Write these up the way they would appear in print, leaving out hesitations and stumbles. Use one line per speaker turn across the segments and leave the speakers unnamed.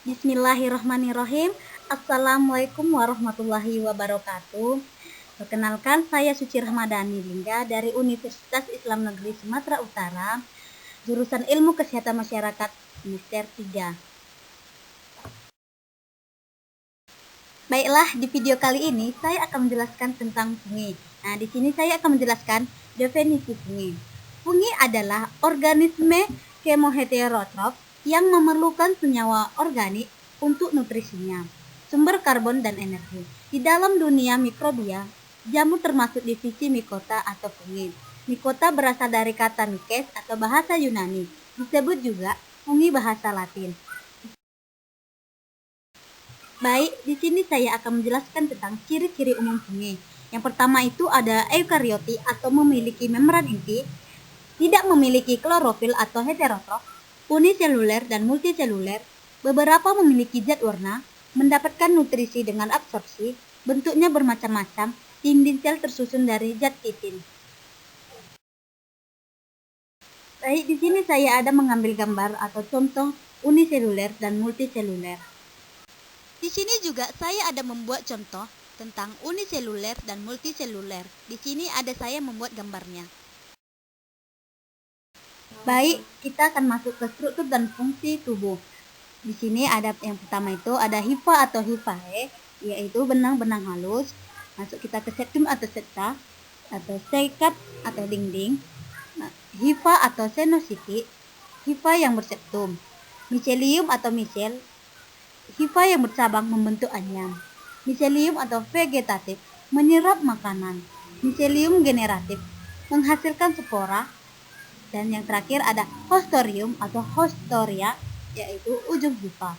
Bismillahirrahmanirrahim. Assalamualaikum warahmatullahi wabarakatuh. Perkenalkan, saya Suci Rahmadani Lingga dari Universitas Islam Negeri Sumatera Utara, jurusan Ilmu Kesehatan Masyarakat semester 3. Baiklah, di video kali ini saya akan menjelaskan tentang fungi. Nah, di sini saya akan menjelaskan definisi fungi. Fungi adalah organisme kemoheterotrof yang memerlukan senyawa organik untuk nutrisinya, sumber karbon dan energi. Di dalam dunia mikrobia, jamur termasuk divisi mikota atau fungi. Mikota berasal dari kata mikes atau bahasa Yunani, disebut juga fungi bahasa Latin. Baik, di sini saya akan menjelaskan tentang ciri-ciri umum fungi. Yang pertama itu ada eukarioti atau memiliki membran inti, tidak memiliki klorofil atau heterotrof, uniseluler dan multiseluler, beberapa memiliki zat warna, mendapatkan nutrisi dengan absorpsi, bentuknya bermacam-macam, dinding sel tersusun dari zat kitin. Baik, di sini saya ada mengambil gambar atau contoh uniseluler dan multiseluler. Di sini juga saya ada membuat contoh tentang uniseluler dan multiseluler. Di sini ada saya membuat gambarnya. Baik, kita akan masuk ke struktur dan fungsi tubuh. Di sini ada yang pertama itu ada hifa atau hifae, yaitu benang-benang halus. Masuk kita ke septum atau septa, atau sekat atau dinding. Nah, hifa atau senositi, hifa yang berseptum. Miselium atau misel, hifa yang bercabang membentuk anyam. Miselium atau vegetatif, menyerap makanan. Miselium generatif, menghasilkan spora. Dan yang terakhir ada hostorium atau hostoria, yaitu ujung hifa.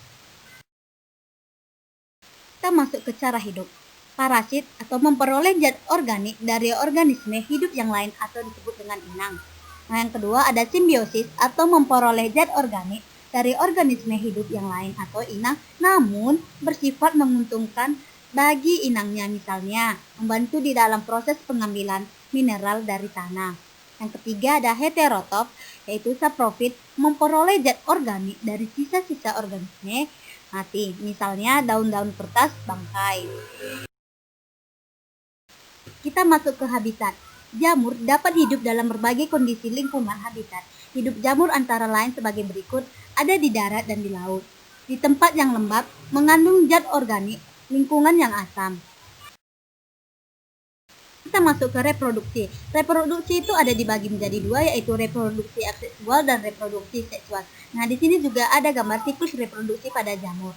Kita masuk ke cara hidup. Parasit atau memperoleh zat organik dari organisme hidup yang lain atau disebut dengan inang. Nah, yang kedua ada simbiosis atau memperoleh zat organik dari organisme hidup yang lain atau inang, namun bersifat menguntungkan bagi inangnya, misalnya membantu di dalam proses pengambilan mineral dari tanah. Yang ketiga ada heterotrof, yaitu saprofit, memperoleh zat organik dari sisa-sisa organisme mati, misalnya daun-daun kertas, bangkai. Kita masuk ke habitat. Jamur dapat hidup dalam berbagai kondisi lingkungan habitat. Hidup jamur antara lain sebagai berikut, ada di darat dan di laut. Di tempat yang lembab, mengandung zat organik, lingkungan yang asam. Kita masuk ke reproduksi. Reproduksi itu ada dibagi menjadi dua, yaitu reproduksi aseksual dan reproduksi seksual. Nah, di sini juga ada gambar siklus reproduksi pada jamur.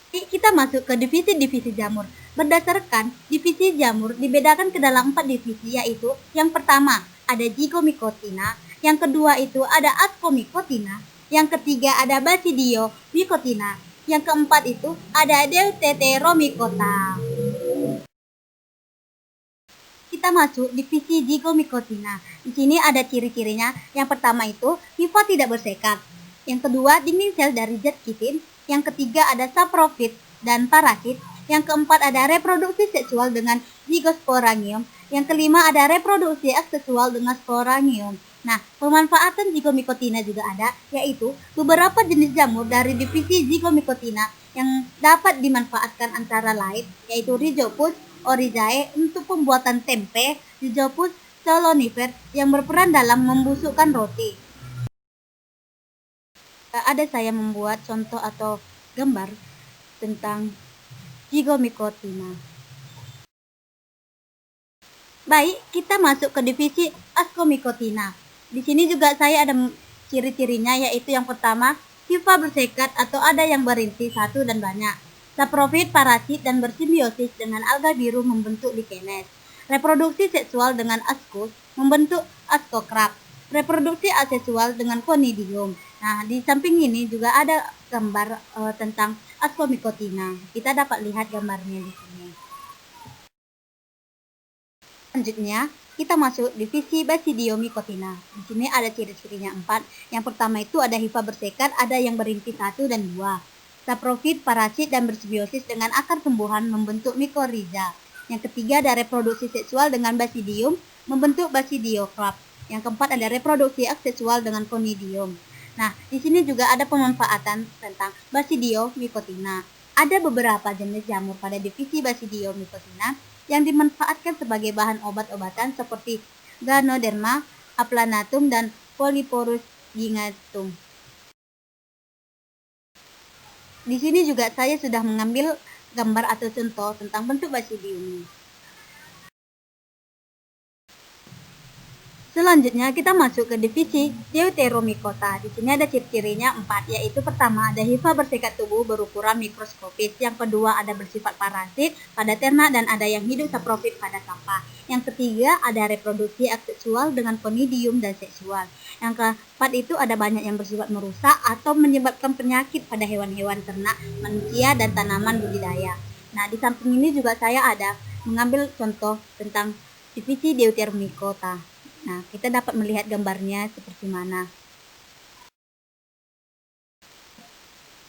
Kita masuk ke divisi-divisi jamur. Berdasarkan divisi jamur dibedakan ke dalam 4 divisi, yaitu yang pertama ada zygomycotina, yang kedua itu ada ascomycotina, yang ketiga ada basidiomycotina, yang keempat itu ada deuteteromycota. Kita masuk divisi zygomycotina. Di sini ada ciri-cirinya. Yang pertama itu hifa tidak bersekat. Yang kedua dinding sel dari zat kitin. Yang ketiga ada saprofit dan parasit. Yang keempat ada reproduksi seksual dengan zygosporangium. Yang kelima ada reproduksi aseksual dengan sporangium. Nah, pemanfaatan zygomycotina juga ada, yaitu beberapa jenis jamur dari divisi zygomycotina yang dapat dimanfaatkan antara lain, yaitu Rhizopus oryzae untuk pembuatan tempe, Rhizopus solonifer yang berperan dalam membusukkan roti. Ada saya membuat contoh atau gambar tentang zygomycotina. Baik, kita masuk ke divisi ascomycotina. Di sini juga saya ada ciri-cirinya, yaitu yang pertama, hifa bersekat atau ada yang berinti satu dan banyak. Saprofit, parasit, dan bersimbiosis dengan alga biru membentuk likenes. Reproduksi seksual dengan ascus membentuk ascocrab. Reproduksi aseksual dengan conidium. Nah, di samping ini juga ada gambar tentang ascomycotina. Kita dapat lihat gambarnya di sini. Selanjutnya, kita masuk divisi basidiomycotina. Di sini ada ciri-cirinya 4. Yang pertama itu ada hifa bersekat, ada yang berinti 1 dan 2. Saprofit, parasit, dan bersimbiosis dengan akar tumbuhan membentuk mycorrhiza. Yang ketiga ada reproduksi seksual dengan basidium membentuk basidiocrab. Yang keempat ada reproduksi aseksual dengan conidium. Nah, di sini juga ada pemanfaatan tentang Basidiomycotina mycotina. Ada beberapa jenis jamur pada divisi Basidiomycotina yang dimanfaatkan sebagai bahan obat-obatan seperti Ganoderma aplanatum dan Polyporus gingatum. Di sini juga saya sudah mengambil gambar atau contoh tentang bentuk basidium. Selanjutnya kita masuk ke divisi Deuteromycota. Di sini ada ciri-cirinya 4, yaitu pertama ada hifa bersekat tubuh berukuran mikroskopis, yang kedua ada bersifat parasit pada ternak dan ada yang hidup saprofit pada sampah. Yang ketiga ada reproduksi asexual dengan konidium dan seksual. Yang keempat itu ada banyak yang bersifat merusak atau menyebabkan penyakit pada hewan-hewan ternak, manusia dan tanaman budidaya. Nah, di samping ini juga saya ada mengambil contoh tentang divisi Deuteromycota. Nah, kita dapat melihat gambarnya seperti mana.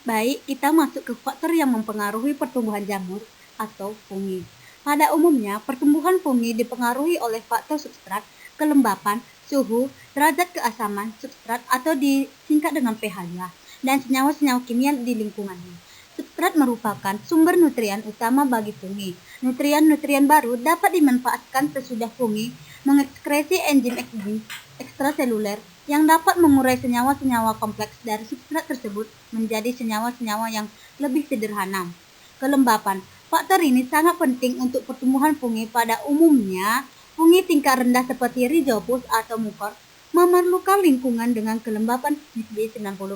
Baik, kita masuk ke faktor yang mempengaruhi pertumbuhan jamur atau fungi. Pada umumnya, pertumbuhan fungi dipengaruhi oleh faktor substrat, kelembapan, suhu, derajat keasaman substrat atau disingkat dengan pH-nya, dan senyawa-senyawa kimia di lingkungannya. Substrat merupakan sumber nutrien utama bagi fungi. Nutrien-nutrien baru dapat dimanfaatkan sesudah fungi mengekskresi enzim ekstraseluler yang dapat mengurai senyawa-senyawa kompleks dari substrat tersebut menjadi senyawa-senyawa yang lebih sederhana. Kelembapan. Faktor ini sangat penting untuk pertumbuhan fungi. Pada umumnya, fungi tingkat rendah seperti Rhizopus atau Mucor memerlukan lingkungan dengan kelembapan nisbi 90%.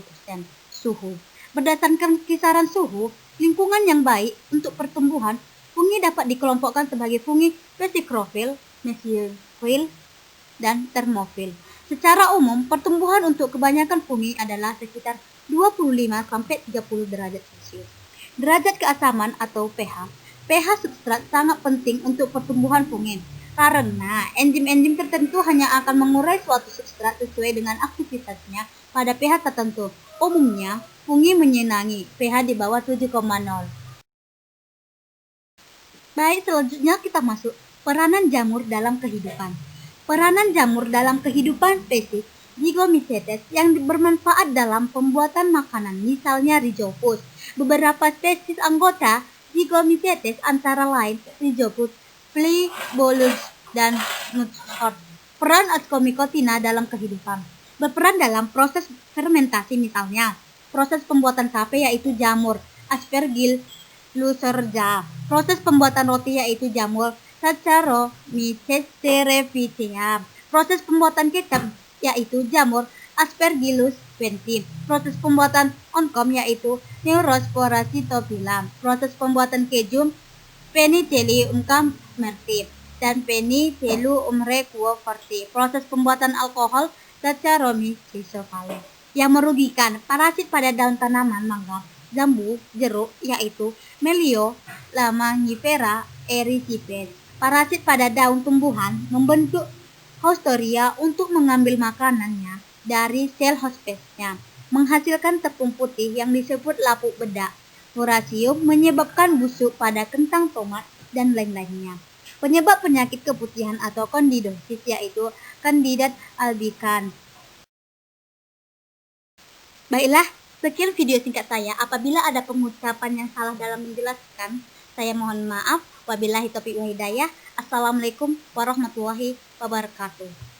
Suhu. Berdasarkan kisaran suhu, lingkungan yang baik untuk pertumbuhan fungi dapat dikelompokkan sebagai fungi vesikrofil, mesofil, dan termofil. Secara umum, pertumbuhan untuk kebanyakan fungi adalah sekitar 25-30 derajat Celcius. Derajat keasaman atau pH. pH substrat sangat penting untuk pertumbuhan fungi karena enzim-enzim tertentu hanya akan mengurai suatu substrat sesuai dengan aktivitasnya pada pH tertentu. Umumnya, fungi menyenangi pH di bawah 7,0. Baik, selanjutnya kita masuk peranan jamur dalam kehidupan. Peranan jamur dalam kehidupan spesies Zygomycetes yang bermanfaat dalam pembuatan makanan, misalnya Rhizopus. Beberapa spesies anggota Zygomycetes antara lain Rhizopus, Flebolus, dan Nutsort. Peran Ascomycotina dalam kehidupan. Berperan dalam proses fermentasi, misalnya proses pembuatan tape yaitu jamur Aspergillosorza. Proses pembuatan roti yaitu jamur Saccharomyces cerevisiae. Proses pembuatan kecap yaitu jamur Aspergillus pentim. Proses pembuatan oncom yaitu Neurospora cytophila. Proses pembuatan keju Penicillium camerti dan Penicillium requoforti. Proses pembuatan alkohol Saccharomyces cerevisiae. Yang merugikan parasit pada daun tanaman mangga, jambu, jeruk yaitu Melio lamangifera erycipes. Parasit pada daun tumbuhan membentuk haustoria untuk mengambil makanannya dari sel hospesnya, menghasilkan tepung putih yang disebut lapuk bedak. Furasium menyebabkan busuk pada kentang, tomat, dan lain-lainnya. Penyebab penyakit keputihan atau kandidosis yaitu Candida albicans. Baiklah, sekian video singkat saya. Apabila ada pengucapan yang salah dalam menjelaskan, saya mohon maaf. Wabillahi taufiq wal hidayah. Assalamualaikum warahmatullahi wabarakatuh.